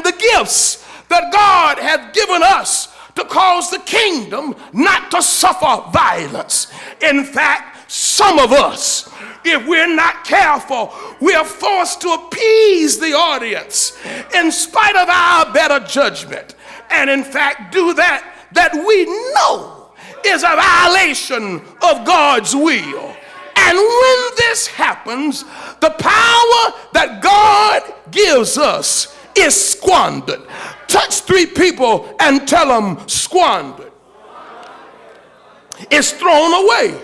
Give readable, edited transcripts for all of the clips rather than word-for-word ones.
and the gifts that God hath given us to cause the kingdom not to suffer violence. In fact, some of us, if we're not careful, we are forced to appease the audience in spite of our better judgment, and in fact do that we know is a violation of God's will. And when this happens, the power that God gives us is squandered. Touch 3 people and tell them squandered. It's thrown away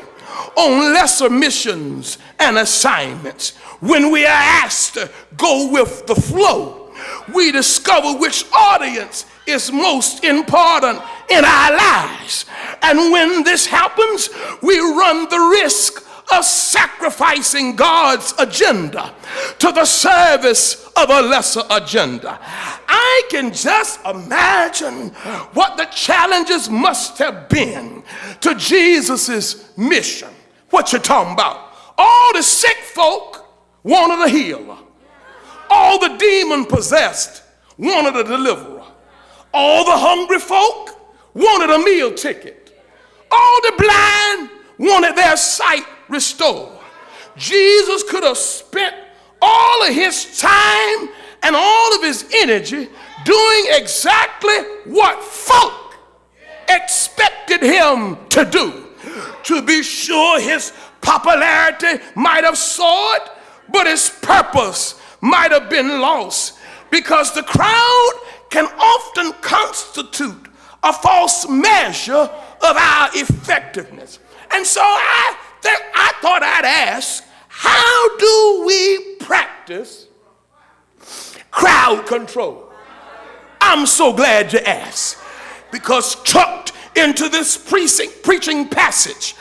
on lesser missions and assignments. When we are asked to go with the flow, we discover which audience is most important in our lives. And when this happens, we run the risk of sacrificing God's agenda to the service of a lesser agenda. I can just imagine what the challenges must have been to Jesus's mission. What you talking about? All the sick folk wanted a healer. All the demon possessed wanted a deliverer. All the hungry folk wanted a meal ticket. All the blind wanted their sight restored. Jesus could have spent all of his time and all of his energy doing exactly what folk expected him to do. To be sure, his popularity might have soared, but his purpose might have been lost, because the crowd can often constitute a false measure of our effectiveness. And so I thought I'd ask, how do we practice crowd control? I'm so glad you asked, because tucked into this preaching passage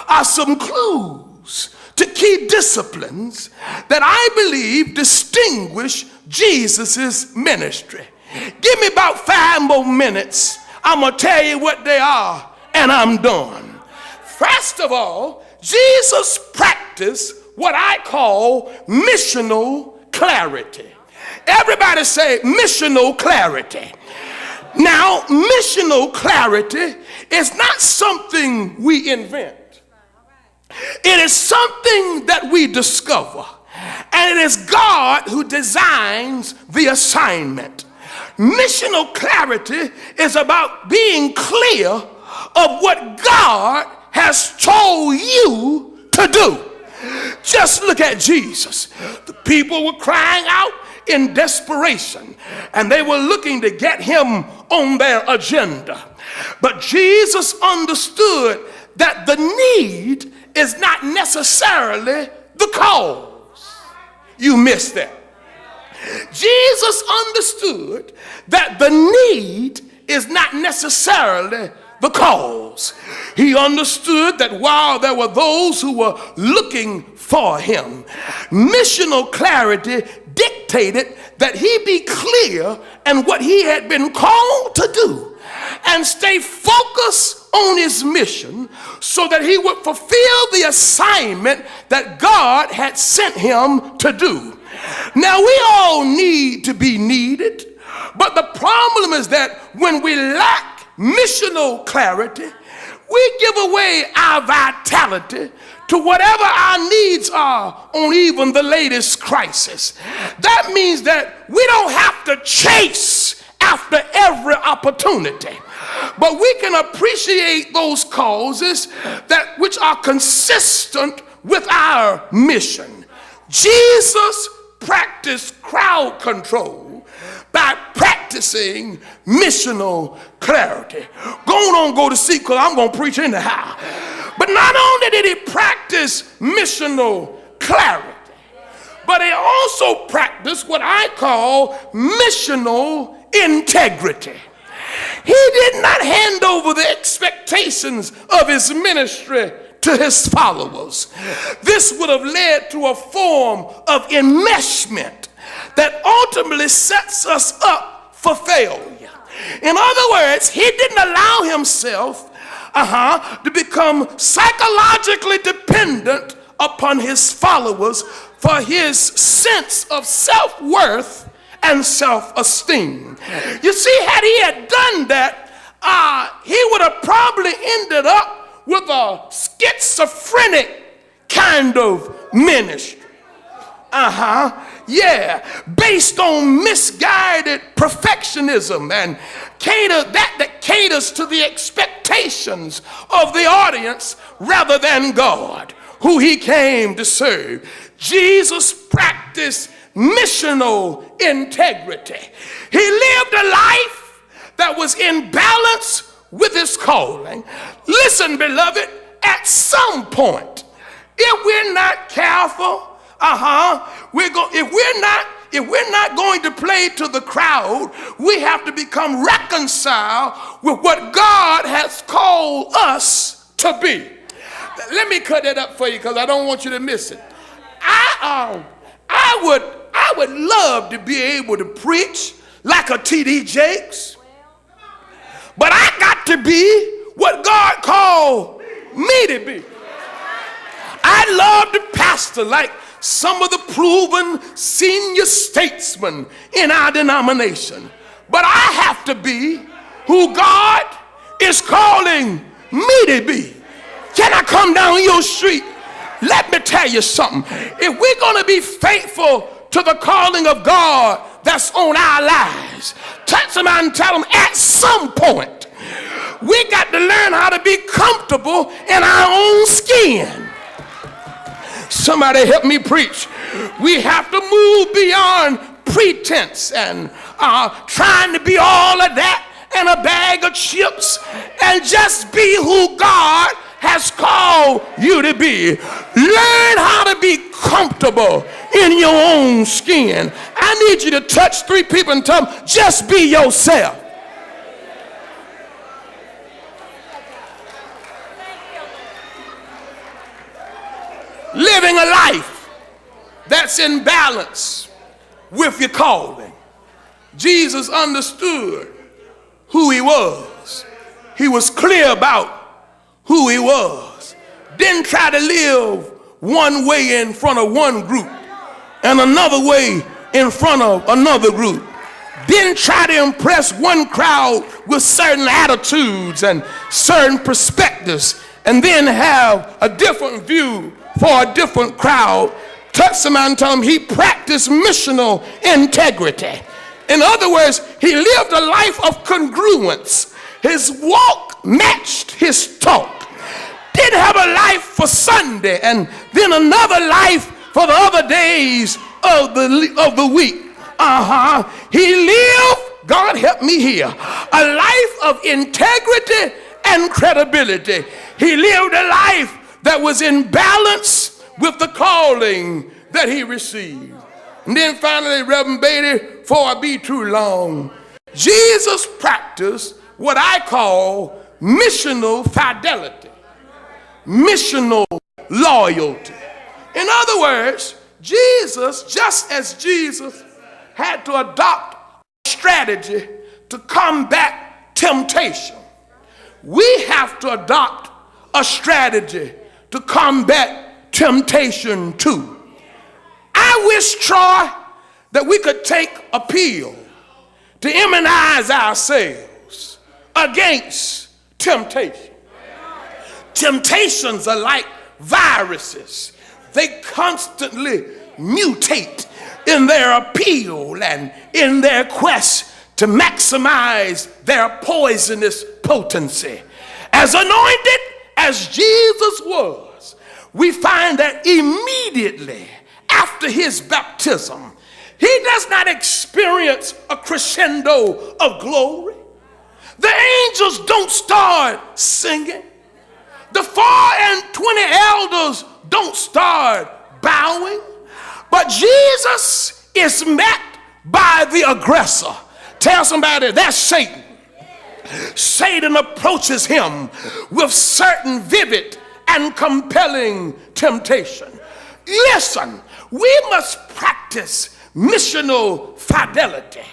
are some clues to key disciplines that I believe distinguish Jesus's ministry. Give me about 5 more minutes. I'm going to tell you what they are, and I'm done. First of all, Jesus practiced what I call missional clarity. Everybody say missional clarity. Now, missional clarity is not something we invent. It is something that we discover. And it is God who designs the assignment. Missional clarity is about being clear of what God has told you to do. Just look at Jesus. The people were crying out in desperation, and they were looking to get him on their agenda. But Jesus understood that the need is not necessarily the cause. You missed that. Jesus understood that the need is not necessarily the cause. He understood that while there were those who were looking for him, missional clarity dictated that he be clear in what he had been called to do and stay focused on his mission so that he would fulfill the assignment that God had sent him to do. Now, we all need to be needed, but the problem is that when we lack missional clarity, we give away our vitality to whatever our needs are on even the latest crisis. That means that we don't have to chase after every opportunity, but we can appreciate those causes that which are consistent with our mission. Jesus practiced crowd control by practicing missional clarity. Go to see, because I'm going to preach anyhow. But not only did he practice missional clarity, but he also practiced what I call missional integrity. He did not hand over the expectations of his ministry to his followers. This would have led to a form of enmeshment that ultimately sets us up for failure. In other words, he didn't allow himself to become psychologically dependent upon his followers for his sense of self-worth and self-esteem. You see, had he had done that, he would have probably ended up with a schizophrenic kind of ministry. Yeah, based on misguided perfectionism and that caters to the expectations of the audience rather than God, who he came to serve. Jesus practiced missional integrity. He lived a life that was in balance with his calling. Listen, beloved, at some point, if we're not careful, if we're not going to play to the crowd, we have to become reconciled with what God has called us to be. Let me cut that up for you because I don't want you to miss it. I would love to be able to preach like a T.D. Jakes, but I got to be what God called me to be. I love to pastor like some of the proven senior statesmen in our denomination, but I have to be who God is calling me to be. Can I come down your street? Let me tell you something. If we're going to be faithful to the calling of God that's on our lives, touch somebody and tell them at some point we got to learn how to be comfortable in our own skin. Somebody help me preach. We have to move beyond pretense and trying to be all of that and a bag of chips and just be who God has called you to be. Learn how to be comfortable in your own skin. I need you to touch 3 people and tell them, just be yourself. Living a life that's in balance with your calling. Jesus understood who he was. He was clear about who he was. Didn't try to live one way in front of one group and another way in front of another group. Didn't try to impress one crowd with certain attitudes and certain perspectives and then have a different view for a different crowd. Touch somebody and tell them he practiced missional integrity. In other words, he lived a life of congruence. His walk matched his talk. Didn't have a life for Sunday and then another life for the other days of the week. He lived, God help me here, a life of integrity and credibility. He lived a life that was in balance with the calling that he received. And then finally, Reverend Beatty, before I be too long, Jesus practiced what I call missional fidelity, missional loyalty. In other words, Jesus, just as Jesus had to adopt a strategy to combat temptation, we have to adopt a strategy to combat temptation too. I wish, Troy, that we could take a pill to immunize ourselves against temptation. Temptations are like viruses. They constantly mutate in their appeal and in their quest to maximize their poisonous potency. As anointed as Jesus was, we find that immediately after his baptism, he does not experience a crescendo of glory. The angels don't start singing. The 4 and 20 elders don't start bowing. But Jesus is met by the aggressor. Tell somebody, that's Satan. Satan approaches him with certain vivid and compelling temptation. Listen, we must practice missional fidelity.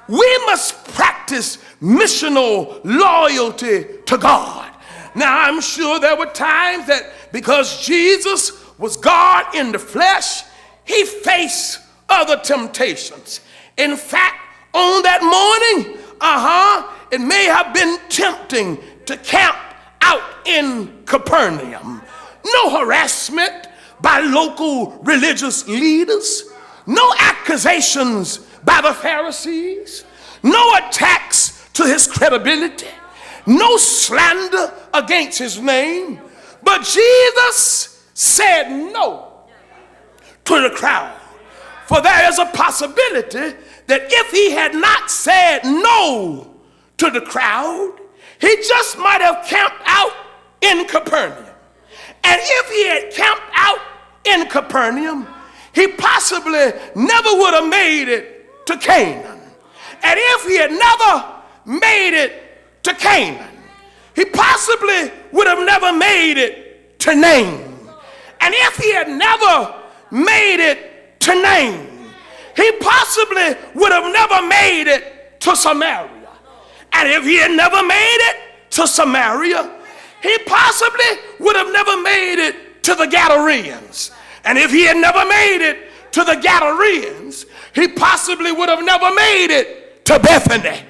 We must practice missional loyalty to God. Now, I'm sure there were times that because Jesus was God in the flesh, he faced other temptations. In fact, on that morning, it may have been tempting to camp out in Capernaum. No harassment by local religious leaders, no accusations by the Pharisees, no attacks to his credibility, no slander against his name. But Jesus said no to the crowd. For there is a possibility that if he had not said no to the crowd, he just might have camped out in Capernaum. And if he had camped out in Capernaum, he possibly never would have made it to Canaan. And if he had never made it to Canaan, he possibly would have never made it to Nain. And if he had never made it to Nain, he possibly would have never made it to Samaria. And if he had never made it to Samaria, he possibly would have never made it to the Gadareans. And if he had never made it to the Gadareans, he possibly would have never made it to Bethany.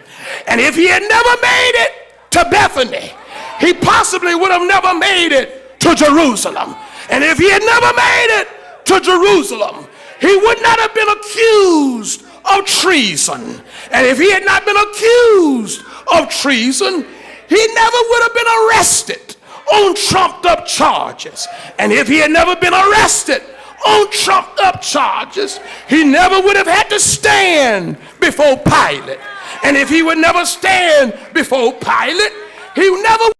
And if he had never made it to Bethany, he possibly would have never made it to Jerusalem. And if he had never made it to Jerusalem, he would not have been accused of treason. And if he had not been accused of treason, he never would have been arrested on trumped up charges. And if he had never been arrested on trumped up charges, he never would have had to stand before Pilate. And if he would never stand before Pilate, he never